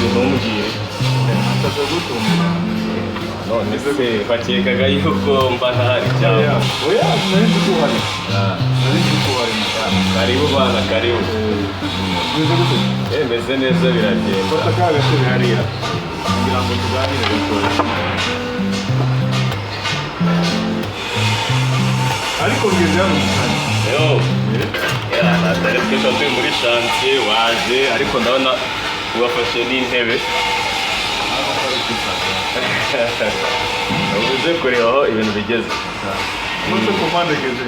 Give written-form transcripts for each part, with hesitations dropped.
basi ntumbwire Akaza gutumira. none se bakekaga yuko mba ntahari cyangwa Oya, nari nzi ko uhari. Nari nzi ko uhari. karibu bana karibu Meze gute? meze neza biragenda Fata ka gatebe hariya. Kugira ngo tuganire gatoya. Ariko ngeze hano cyane. yo natari twese turi muri chantier waje ariko ndabona ubafashe n'intebe ubuze kureba aho ibintu bigeze Mose komande geze.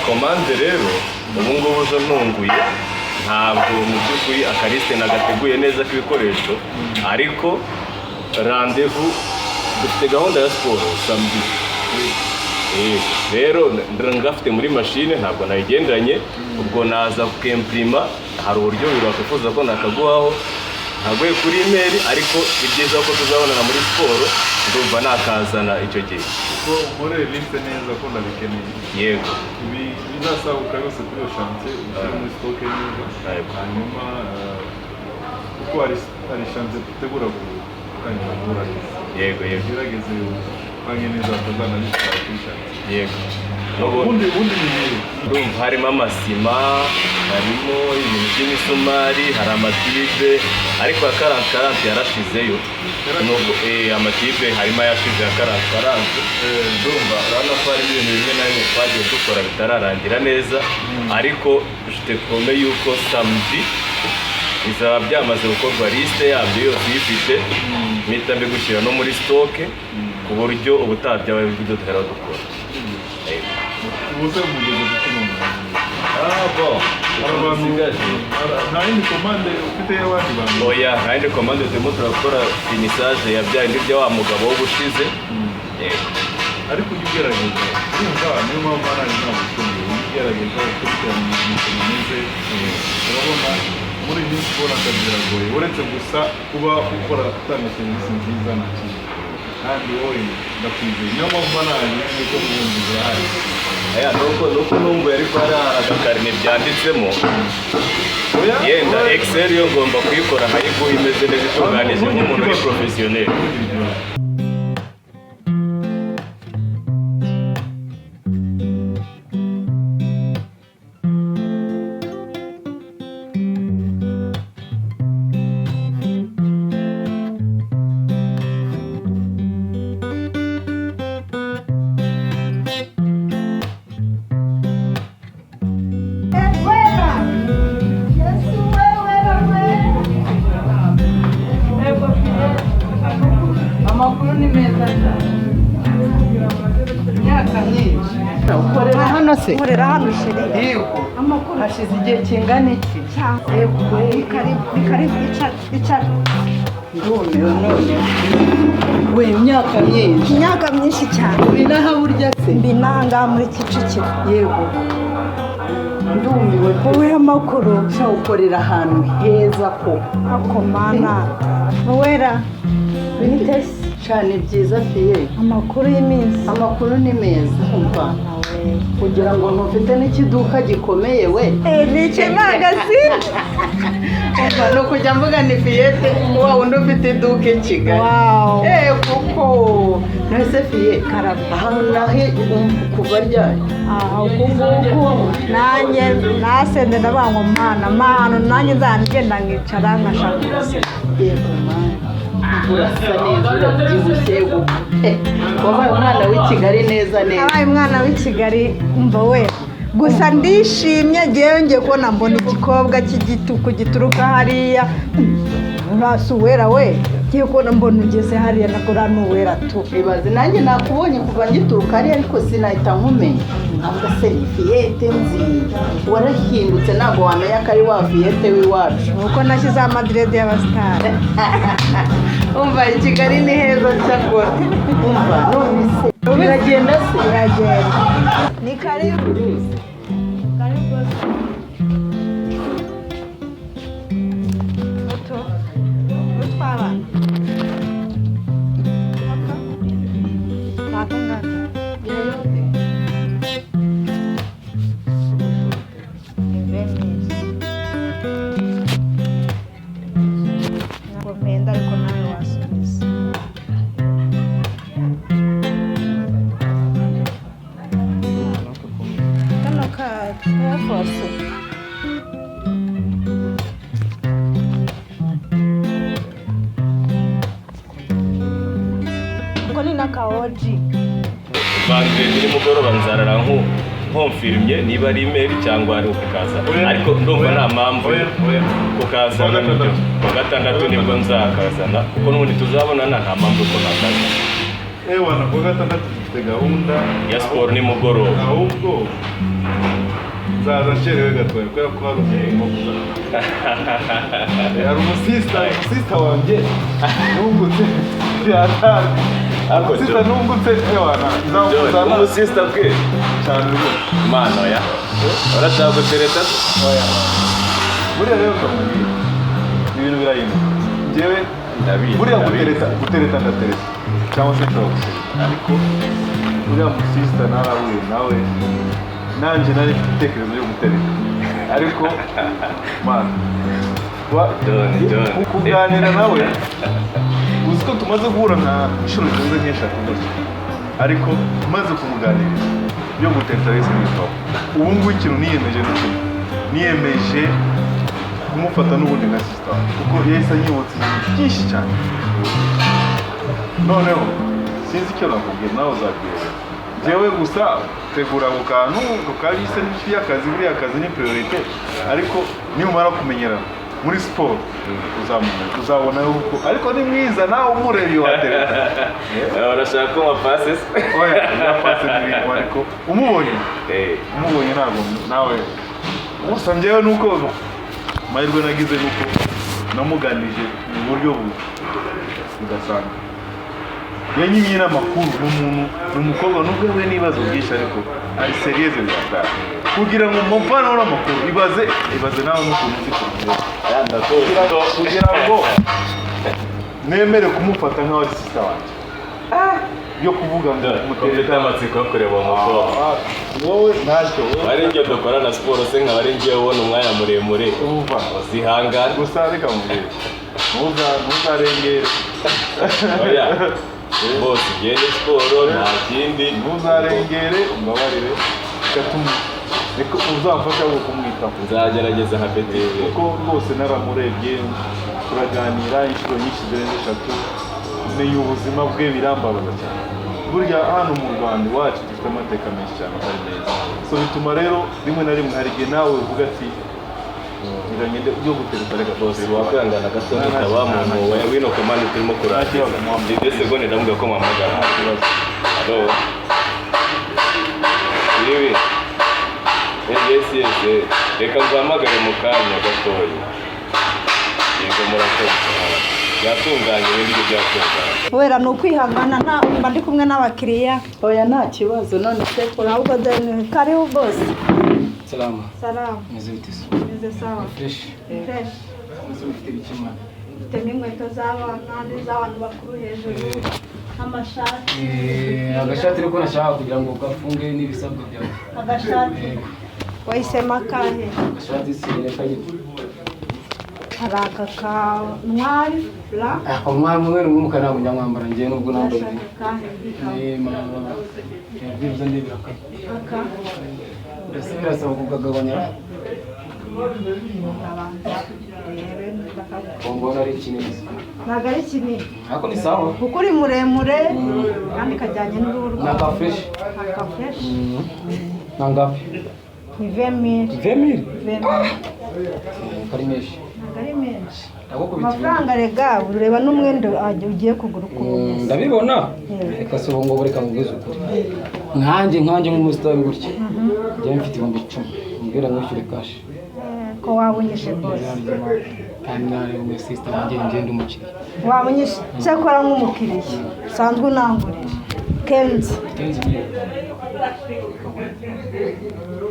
komande rero ubu ngubu zo ntunguye ntabwo mu by'ukuri akarisite nagateguye neza k'ibikoresho ariko randevu dufite gahunda ya siporo samedi rero ngafite muri mashine ntabwo nayigenderanye ubwo naza kempirima hari uburyo bakwifuza ko nakaguhaho ntagoye kuri email ariko ni byiza ko tuzabonana muri siporo ndumva nakazana icyo gihe Ko muri liste neza ko ndabikeneye. yego Ibi bizasabuka yose kuri iyo chantier ushyira muri stock neza. Hanyuma kuko hari chantier dutegura gutangira guhura. yego Gerageze upange neza atazanabitwara kuri chantier. yego Ubundi ni ibihe? urumva harimo amasima harimo ibintu by'imisumari hari amatibe ariko ya karanti yarashizeyo nubwo amatibe harimo ayashize ya karanti ndumva urabona ko hari ibintu bimwe na bimwe twagiye dukora bitararangira neza ariko dufite kome yuko samedi bizaba byamaze gukorwa lisite yabyo yose uyifite mpita mbigushyira no muri sitoke ku buryo ubutaha byabaye ibyo duhera dukora Ubuze umugezi gutuma bon nta yindi komande ufite y'abandi bantu. oya nta yindi komande turimo turakora finisage ya bya bindi bya wa mugabo w'ubushize ariko ujya ugerageza urumva niyo mpamvu hano ntabwo ushobora ujya ugerageza ukurikirana imikino myiza urabona muri iyi minsi kubona akazi biragoye uretse gusa kuba ukora utanga serivisi nziza na kimwe kandi wowe ndakwizeye niyo mpamvu hano niko n'ubundi zirahari nuko numva ariko hari agakarine byanditsemo yenda excel yo ngomba kuyikora nkayiguha imeze neza itunganije nk'umuntu uri professionnel Amakuru ni meza cyane. Imyaka myinshi. Ukorera hano se? Nkorera hano sheri. Yego. Amakuru hashize igihe kingana iki? Yego. Ni karibu icara. Ndumiwe none. We imyaka myinshi. Imyaka myinshi cyane. Binaha burya se? Mbinanga muri Kicukiro. Yego. Ndumiwe Wowe amakuru sha ukorera ahantu heza ko. akomana. Wera. Binitesi. Cyane byiza fiye. Amakuru y'iminsi. Amakuru ni meza umva. Kugira ngo ntufite n'ikiduka gikomeye we. Ni ikimagazine. Umva no kujya mvuga ni fiyete wa wundi ufite iduka i Kigali. Wow. Kuko nese fiye ahantu nahe kuva ryari. Ubungubu nanjye nasende ndabangwa mana nanjye nzagenda nkicara nkashaka ubuzima. Yego mwana urasa neza urabyibushye wabaye umwana w'i Kigali neza neza. Abaye umwana w'i Kigali umva we gusa ndishimye ngiye kubona mbona igikobwa cy'igituku gituruka hariya urasa uwera we ngiye kubona mbona ugeze hariya nagura n'uwera tu. Ibaze nanjye nakubonye kuva ngituruka hariya ariko sinahita nkumenya ntabwo se ni fiyete nzi warahindutse ntabwo wamenya ko ari wa fiyete w'iwacu. nuko nashyizeho amadirede y'abasitari. Umva i Kigali ni heza cyakora umva none se biragenda se biragenda ni karibu karibu moto utwara ako ni n'akawoji banze nimugoroba nzarara nkomfirimye niba ari email cyangwa ari ukukaza ariko ndumva nta mpamvu kukazana kuwa gatandatu nibwo nzakazana kuko n'ubundi tuzabonana nta mpamvu ko nakaza ewana kuwa gatandatu dufite gahunda ya siporo nimugoroba ahubwo nzaza nsherewe gatoya kubera ko hari umurimo hari umusista wanjye nungutse umusista nungutse ewana nzamuzana umusista bwe cyane rwose mano ya urashaka gutereta buriya rero ukamubwira ibintu birahinduka njyewe buriya gutereta ndatereta cyangwa se nshobora gutereta ariko uriya musista narahuye nawe nanjye nari mfite ibitekerezo byo gutereta ariko mana kuganira nawe uzi ko tumaze guhura nka inshuro zirenze nk'eshatu gusa ariko maze kumuganiriza byo gutereta wese nitwaho ubu ngubu ikintu niyemeje kumufata n'ubundi nka sisita kuko yahise anyibutsa ibintu byinshi cyane noneho sinzi icyo nakubwira nawe uzabwira njyewe gusa tegura ako kantu kabise n'ifi y'akazi buriya akazi ni priorite ariko nimumara kumenyerana muri siporo uzabona yuko ariko ni mwiza nawe umureba iyo watereta urashaka ko mapase se oya yapase n'ibintu ariko umubonye ntabwo nawe gusa njyewe nuko amahirwe nagize nuko namuganije mu buryo budasanzwe yanyimye n'amakuru ni umukobwa nubwo we n'ibibazo byinshi ariko ari seriyeze biratara kugira ngo muvane n'amakuru ibaze nawe n'ukuntu uzi kugira ngo nemere kumufata nk'aho ari sisita wanjye yo kuvuga ngo ufite amatsiko yo kureba uwo mukobwa wowe ntacyo ari njye dukora na siporo se nkaba ari njye ubona umwanya muremure uzihangana gusa reka mubwire ntuzarengere oya bose ugende siporo nta kindi ntuzarengere umbabarire gatuma reka uzamfasha wo kumwitaho nzagerageza nka peteri kuko rwose naramurebye turaganira inshuro nyinshi zirenze 3 menya ubuzima bwe birambabaza cyane burya hano mu Rwanda iwacu dufite amateka menshi cyane atari meza so bituma rero rimwe na rimwe hari igihe nawe uvuga ati ngende byo gutereta reka bose wakwihangana gato nitaba muntu wino komande turimo kurangiza ndetse segonde ndamubwira ko mpamagara nta kibazo alo ibi yes reka nzahamagare mu kanya gatoya yego murakoze yatunganye ibindi byatunganye wera ni ukwihangana mba ndi kumwe n'abakiriya oya nta kibazo none se ahubwo kariho bose salama meze bite se meze sawa fresh meze ufite ikimana mfite n'inkweto z'abana n'iz'abantu bakuru hejuru n'amashati agashati ariko nashaka kugira ngo gafunge n'ibisabwa byawe agashati wahisemo akahe agashati sinekaye hari aka ka ntwari bla umwari n'umukara ntabwo njya mwambara njyewe nubwo nambaye byibuze n'ibiraka birasaba kugagabanya mbona ari kinini ntabwo ari kinini ariko ni sawa kuko uri muremure kandi kajyanye n'uruhu rwawe n'aka fresh nangapi ni 20,000 kari menshi ari menshi amafaranga rega ureba n'umwenda ugiye kugura uko umeze ndabibona reka se ubu ngubu reka mubwize ukuri nkanjye nk'umusitari gutya njyewe mfite 10,000 mbwira mwishyure kashi ko wabunyishe bose kandi nari umusisita wanjye ngende umukiriya wabunyishe cyakora nk'umukiriya usanzwe unangurira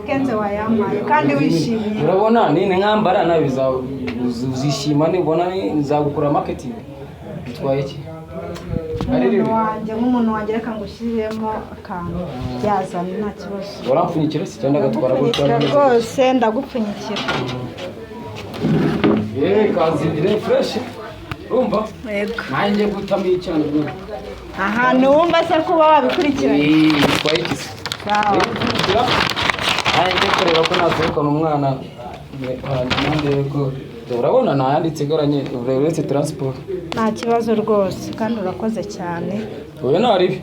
kenze wayambaye kandi wishimiye urabona nini nkambara nawe uzishima nibona nzagukora marketing bitwaye iki nk'umuntu wanjye reka ngo ushyiremo akantu yazana nta kibazo warampfunyikira se cyangwa agatwara rwose ndagupfunyikira kazindire fresh urumva yego nanjye gutamiye cyane rwose ahantu wumva se kuba wabikurikiranye bitwaye iki se nanjye kureba ko nasohokana umwana ndebe ko urabona ntayanditse igaranye uretse transport nta kibazo rwose kandi urakoze cyane oya ntaribi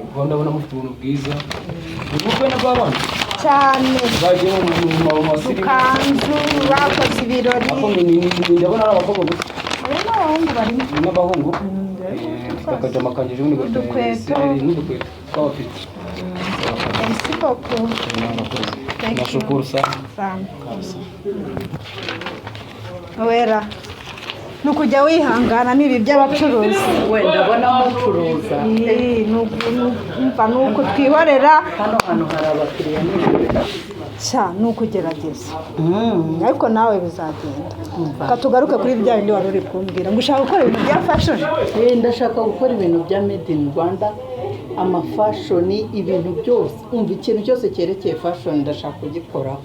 ubwo ndabona mufite ubuntu bwiza ubukwe na bw'abana cyane bagiye mu masirimu kanzu bakoze ibirori ndabona ari abakobwa gusa harimo abahungu barimo n'abahungu bakajama kanjije ubundi Udukweto. n'udukweto tw'abafite merci beaucoup nashukuru sana wera ni ukujya wihangana n'ibi by'abacuruzi wenda abona mucuruza ni uko twihorera hano hantu hari abakiriya n'ibintu ni ukugerageza ariko nawe bizagenda reka tugaruke kuri bya bindi wari uri kumbwira ngo ushaka gukora ibintu bya fashion ndashaka gukora ibintu bya made in Rwanda amafashoni ibintu byose umva ikintu cyose cyerekeye fashion ndashaka kugikoraho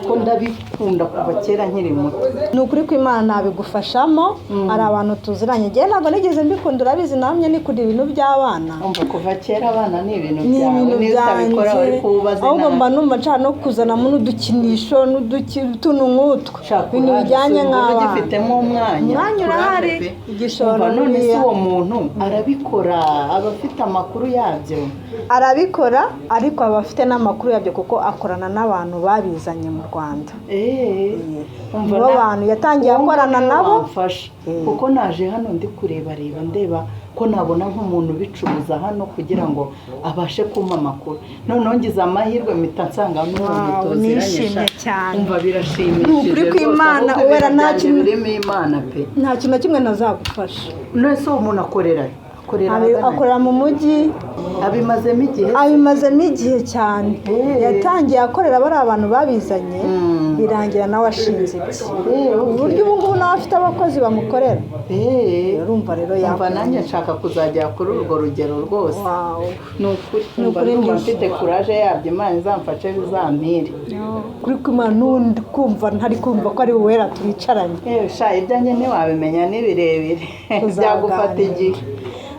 ko ndabikunda kuva kera nkiri muto ni ukuri ko Imana nabigufashamo hari abantu tuziranye njyewe ntabwo nigeze mbikunda urabizi namwe nikunda ibintu by'abana umva kuva kera abana ni ibintu ni byawe ibintu niyo utabikora byanjye uri kubaza ahubwo mba numva nshaka no kuzanamo n'udukinisho n'utuntu nk'utwo ibintu bijyanye nk'abana ugifitemo umwanya urahari igishoro none se uwo muntu arabikora aba afite amakuru yabyo arabikora ariko aba afite n'amakuru yabyo kuko akorana n'abantu babizanye mu Rwanda nibo bantu yatangiye akorana nabo kuko naje hano ndi kureba ndeba ko nabona nk'umuntu ubicuruza hano kugira ngo abashe kumpa amakuru noneho ngize amahirwe mpita nsanga n'umuntu nishimye cyane umva birashimishije ni ukuri ko Imana ubera nta kintu birimo Imana pe nta kintu na kimwe nazagufasha none se uwo muntu akorera akorera mu mujyi abimazemo igihe cyane yatangiye akorera bari abantu babizanye birangira nawe ashinze ibye uburyo ubu ngubu nawe afite abakozi bamukorera urumva rero yumva nanjye nshaka kuzajya kuri urwo rugero rwose ni ukuri numva mfite kuraje yabyo Imana izamfashe bizampire kuri ko Imana n'undi kumva ntari kumva ko ari Uwera twicaranye ibyanjye ntiwabimenya ni birebire byagufata igihe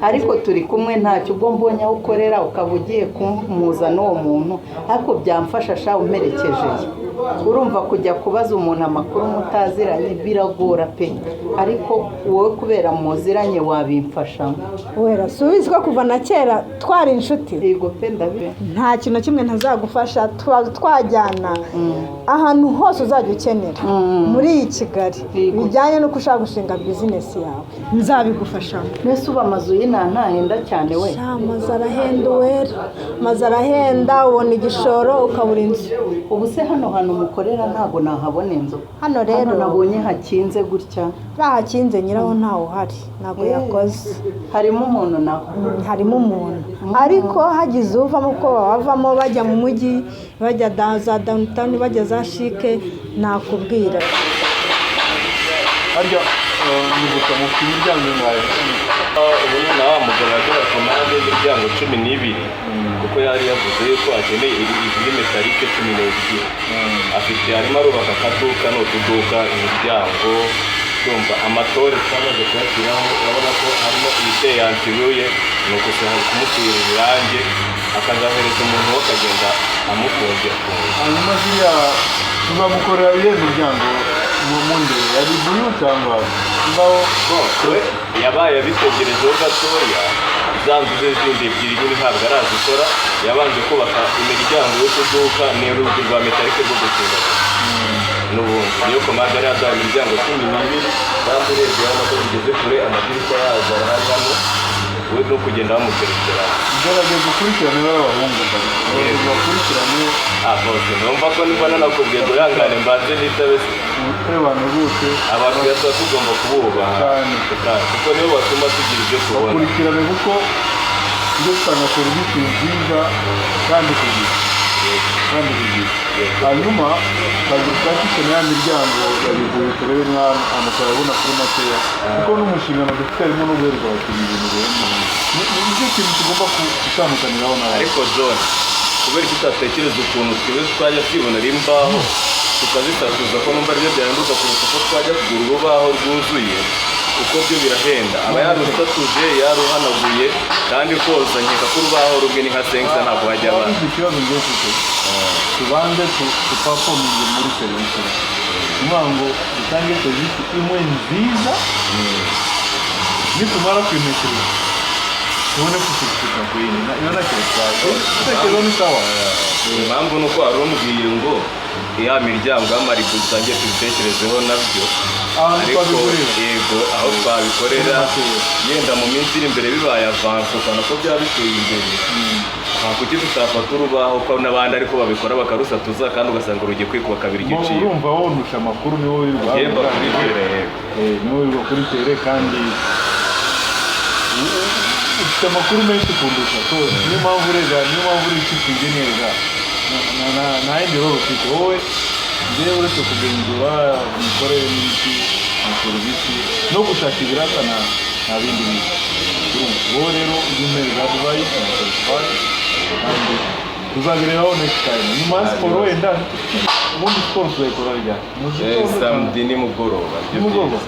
ariko turi kumwe ntacyo ubwo mbonye aho ukorera ukaba ugiye kumuza n'uwo muntu ariko byamfasha sha umperekeje urumva kujya kubaza umuntu amakuru mutaziranye biragora pe ariko wowe kubera muziranye wabimfashamo Uwera subizi ko kuva na kera twari inshuti yego pe ndabe nta kintu kimwe ntazagufasha twajyana ahantu hose uzajya ukenera muri iyi Kigali bijyanye no gushaka gushinga bizinesi yawe nzabigufashamo mbese uba amazu y'intahenda cyane we amazu arahenda Uwera amazu arahenda ubona igishoro ukabura inzu ubu se hano hantu mukorera ntabwo nahabona inzu hano rero nabonye hakinze gutya hakinze nyiraho ntawe uhari ntabwo yakoze harimo umuntu nawe harimo umuntu ariko hagize uvamo uko bavamo bajya mu mujyi bajya za downtown bajya za shike nakubwira harya nibuka mu miryango ngayo ubu na wa mugabo agera ku mpande y'imiryango 12 kuko yari yavuze yuko akeneye iri metalike 12 afite arimo arubaka akaduka n'utuduka imiryango yumva amatore twamaze kuyashyiraho urabona ko harimo ibiteye antiruye ni ugusohoka kumutira irange akazahereza umuntu we akagenda amufungira hanyuma ziriya tuzamukorera iyo miryango mu ndere yari buyu cyangwa ngaho bose yabaye abitegerejeho gatoya za nzu ze zindi ebyiri nyine ntabwo arazikora yabanje kubaka imiryango y'utuduka n'urugi rwa metalike rwo gukinga n'ubundi niyo komande yari yaduhaye imiryango 12 kandi urebye urabona ko bigeze kure amadirishya yazo arahari hano we no kugenda bamuterekerana ugerageza gukurikirana n'abahungu bakurikirane bose numva ko niba nanakubwiye ngo yangane mbanze nitabe abantu bose abantu tuba tugomba kububaha kuko nibo batuma tugira ibyo tubona bakurikirane kuko iyo usanga serivisi nziza kandi ku gihe hanyuma twakishyura ya miryango yabivuye turebe amakaro abona kuri makeya kuko n'umushinga dufite harimo no guhereza abakiriya ibintu rero nicyo kintu tugomba gutandukaniraho nawe ariko John kubera ko utatekereza ukuntu twebwe twajya twibonera imbaho tukazisatuza ko numva aribyo byahinduka kuruta uko twajya kugura urubaho rwuzuye kuko byo birahenda aba yarusatuje yaruhanaguye kandi koza nkeka ko urubaho rumwe ni nka sengisa ntabwo hajya abana ikibazo ngiye kuko tubanze tupafominge muri serivisi kugira ngo dutange serivisi imwe nziza nitumara kwimenyeshereza tubone kushikira kwini iyo nacyo twatekerezo ni sawa. impamvu ni uko wari umubwiye ngo ya miryango y'amarigo dutangiye tubitekerezeho nabyo, ariko yego aho twabikorera yenda mu minsi iri imbere bibaye avanse ukabona ko byaba biteye imbere, kuki tutafata urubaho ko n'abandi ariko babikora bakarusatuza kandi ugasanga urugi kwikuba kabiri igiciro. Urumva wonusha amakuru niwo wirirwa kuri tere, niwo wirirwa kuri tere kandi ufite amakuru menshi kundusha, so niyo mpamvu uri ufite neza nta yindi rero ufite wowe. Njyewe uretse kugenzura imikorere n'ibiki na serivisi no gushaka ibiraka nta bindi bintu. Wowe rero ujye umereza advice na satisfy kandi tuzabireraho next time. Nyuma ya siporo wenda ubundi siporo tuzayikora ryari? samedi nimugoroba. Nimugoroba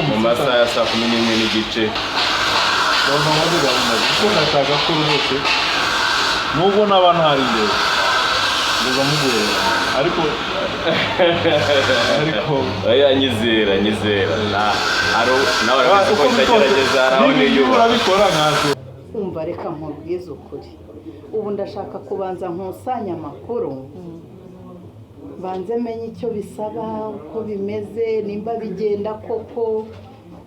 mu masaha ya 11:00 n'igice. Kuko nashaka ko rwose nubwo n'abana hari imbere ndeza mugurera ariko nyizera nawe urabizi ko ndagerageza aho niyo urabikora nkatwe. umva reka nkubwize ukuri, ubu ndashaka kubanza nkusanya amakuru, banze menye icyo bisaba, uko bimeze, nimba bigenda koko,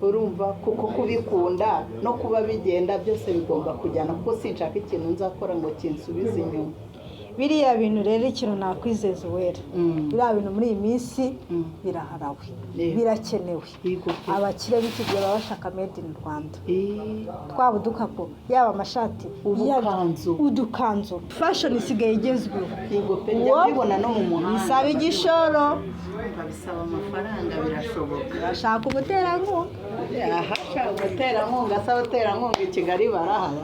urumva kuko kubikunda no kuba bigenda byose bigomba kujyana, kuko sinshaka ikintu nzakora ngo kinsubize inyuma. biriya bintu rero ikintu nakwizeza Uwera, biriya bintu muri iyi minsi biraharawe, birakenewe. Abakire b'iki gihe baba bashaka made in Rwanda, twaba udukapu, yaba amashati, udukanzu, fashion isigaye igezweho. Bibona no mu muhanda bisaba igishoro, bisaba amafaranga, birashoboka. bashaka umuterankunga, shaka umuterankunga, asaba umuterankunga i Kigali barahaba.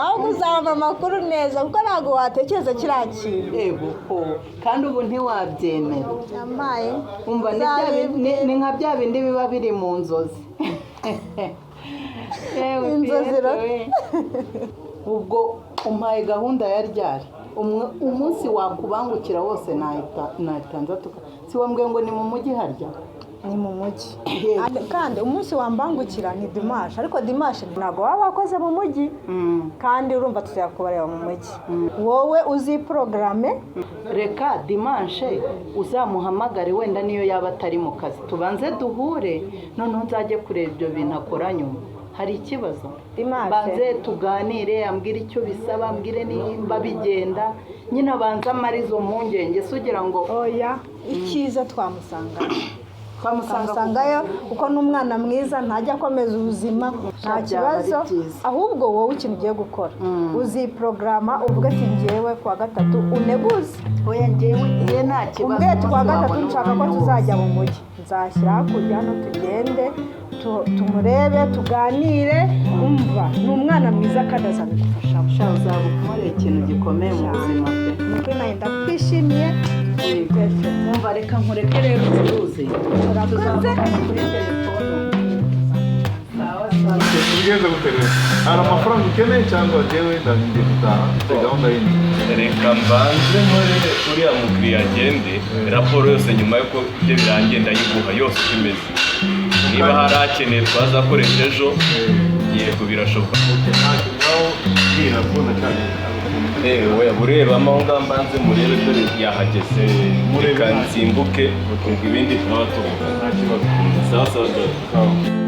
aho kuzaba amakuru neza kuko ntabwo watekereza kiriya kintu. Yego ko kandi ubu ntiwabyemera. Yamaye umva ni nka bya bindi biba biri mu nzozi. inzozi ubwo umpaye gahunda ya ryari, umunsi wakubangukira wose nahitanza si wambwiye ngo ni mu mujyi harya? Ni mu mujyi kandi umunsi wambangukira ni dimanche, ariko dimanche ntabwo waba wakoze mu mujyi kandi urumva tuzakubareba mu mujyi. wowe uzi porogaramu, reka dimanche uzamuhamagare, wenda niyo yaba atari mu kazi, tubanze duhure, noneho nzajye kureba ibyo bintu akora nyuma. Hari ikibazo banze tuganire, ambwire icyo bisaba, ambwire nimba bigenda, nyine abanza amarizo mpungenge se ugira ngo oya icyiza twamusangayo kuko n'umwana mwiza ntajya akomeza ubuzima, nta kibazo. ahubwo wowe ikintu ugiye gukora uzi porogaramu, uvuga ati ngewe kuwa gatatu uneguze, oya ngewe nta kibazo, ubwe kuwa gatatu nshaka ko tuzajya mu mujyi, nzashyira hakurya hano tugende tumurebe tuganire. umva ni umwana mwiza kandi azabigufashamo. uzaba ukorera ikintu gikomeye mu buzima bwe. nuko nawe ndakwishimiye. umva reka nkureke rero ucuruze, urakoze kuri telefone. Ugeze guterera hari amafaranga ukeneye cyangwa njyewe ndagiye gutaha gahunda yindi? reka mbanze nkore uriya mukiriya agende, raporo yose nyuma y'uko ibyo birangiye ndayiguha yose uko imeze. niba hari akeneye twazakoresha ejo, yego birashoboka. urebamo aho ngaho mbanze murebe dore yahageze, reka nsimbuke ubwo ibindi turaba tuvuga. Nta kibazo. sawa sawa.